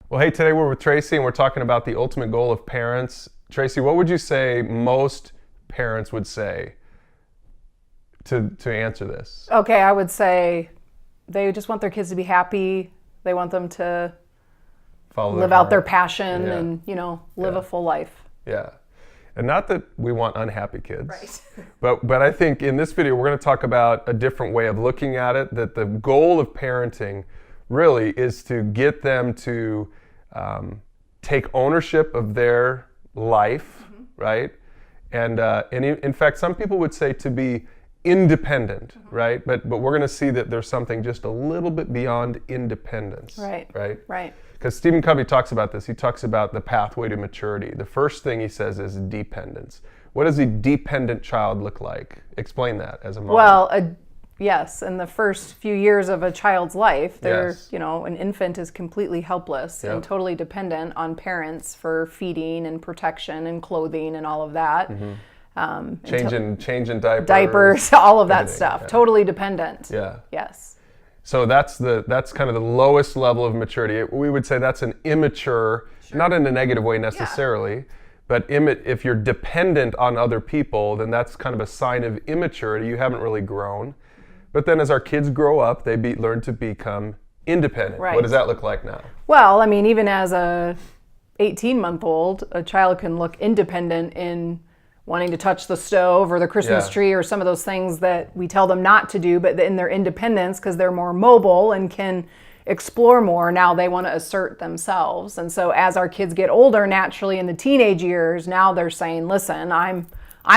Well, hey, today we're with Tracy and we're talking about the ultimate goal of parents. Tracy, what would you say most parents would say to answer this? Okay, I would say they just want their kids to be happy. They want them to live out their passion and, live a full life. Yeah. And not that we want unhappy kids. Right. But I think in this video we're going to talk about a different way of looking at it, that the goal of parenting really is to get them to take ownership of their life, right? And in fact, some people would say to be independent, right? But we're going to see that there's something just a little bit beyond independence, right? Because Stephen Covey talks about this. He talks about the pathway to maturity. The first thing he says is dependence. What does a dependent child look like? Explain that as a mom. Well, yes, in the first few years of a child's life, an infant is completely helpless and totally dependent on parents for feeding and protection and clothing and all of that. Changing diapers, all of that stuff. Yeah. Totally dependent. Yeah. Yes. So that's kind of the lowest level of maturity. We would say that's an immature, not in a negative way necessarily, but if you're dependent on other people, then that's kind of a sign of immaturity. You haven't really grown. But then as our kids grow up, they learn to become independent. Right. What does that look like now? Well, I mean, even as a 18-month-old, a child can look independent in wanting to touch the stove or the Christmas tree or some of those things that we tell them not to do, but in their independence, because they're more mobile and can explore more, now they want to assert themselves. And so as our kids get older, naturally in the teenage years, now they're saying, listen, I'm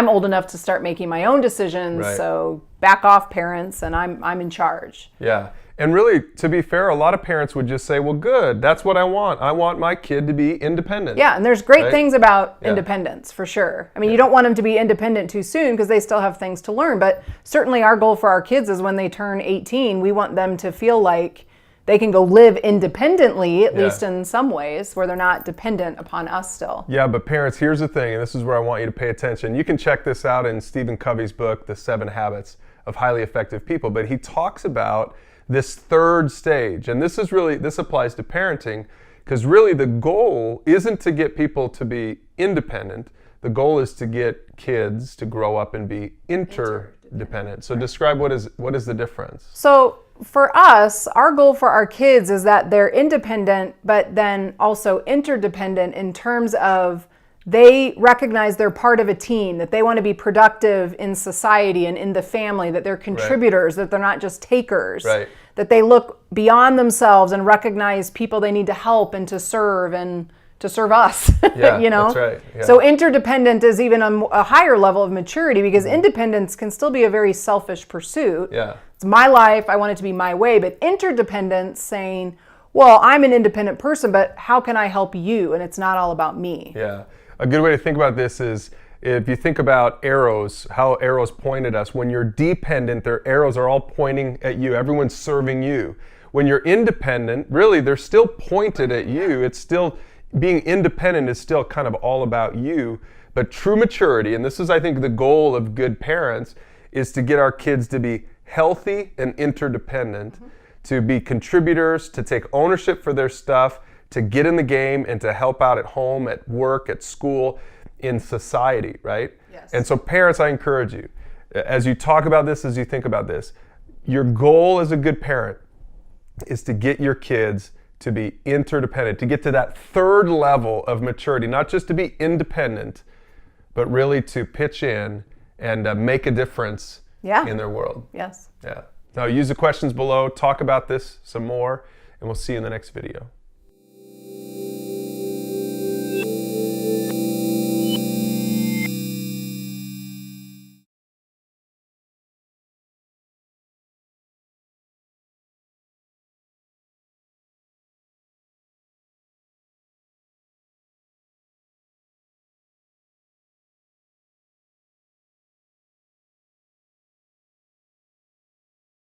old enough to start making my own decisions, so back off, parents, and I'm in charge. Yeah. And really, to be fair, a lot of parents would just say, well, good, that's what I want. I want my kid to be independent. Yeah, and there's great things about independence, for sure. I mean, you don't want them to be independent too soon because they still have things to learn. But certainly our goal for our kids is when they turn 18, we want them to feel like they can go live independently, at least in some ways, where they're not dependent upon us still. Yeah, but parents, here's the thing, and this is where I want you to pay attention. You can check this out in Stephen Covey's book, The 7 Habits of Highly Effective People. But he talks about this third stage, and this applies to parenting, because really the goal isn't to get people to be independent. The goal is to get kids to grow up and be interdependent. So describe what is the difference? So for us, our goal for our kids is that they're independent, but then also interdependent in terms of they recognize they're part of a team, that they want to be productive in society and in the family, that they're contributors, that they're not just takers, that they look beyond themselves and recognize people they need to help and to serve us. Yeah, that's right. Yeah. So interdependent is even a higher level of maturity, because independence can still be a very selfish pursuit. Yeah. It's my life, I want it to be my way, but interdependence saying, well, I'm an independent person, but how can I help you? And it's not all about me. Yeah. A good way to think about this is if you think about arrows, how arrows point at us. When you're dependent, their arrows are all pointing at you. Everyone's serving you. When you're independent, really, they're still pointed at you. It's still, being independent is still kind of all about you. But true maturity, and this is, I think, the goal of good parents, is to get our kids to be healthy and interdependent, to be contributors, to take ownership for their stuff, to get in the game and to help out at home, at work, at school, in society, right? Yes. And so parents, I encourage you, as you talk about this, as you think about this, your goal as a good parent is to get your kids to be interdependent, to get to that third level of maturity, not just to be independent, but really to pitch in and make a difference in their world. Yes. Yeah. Now use the questions below, talk about this some more, and we'll see you in the next video.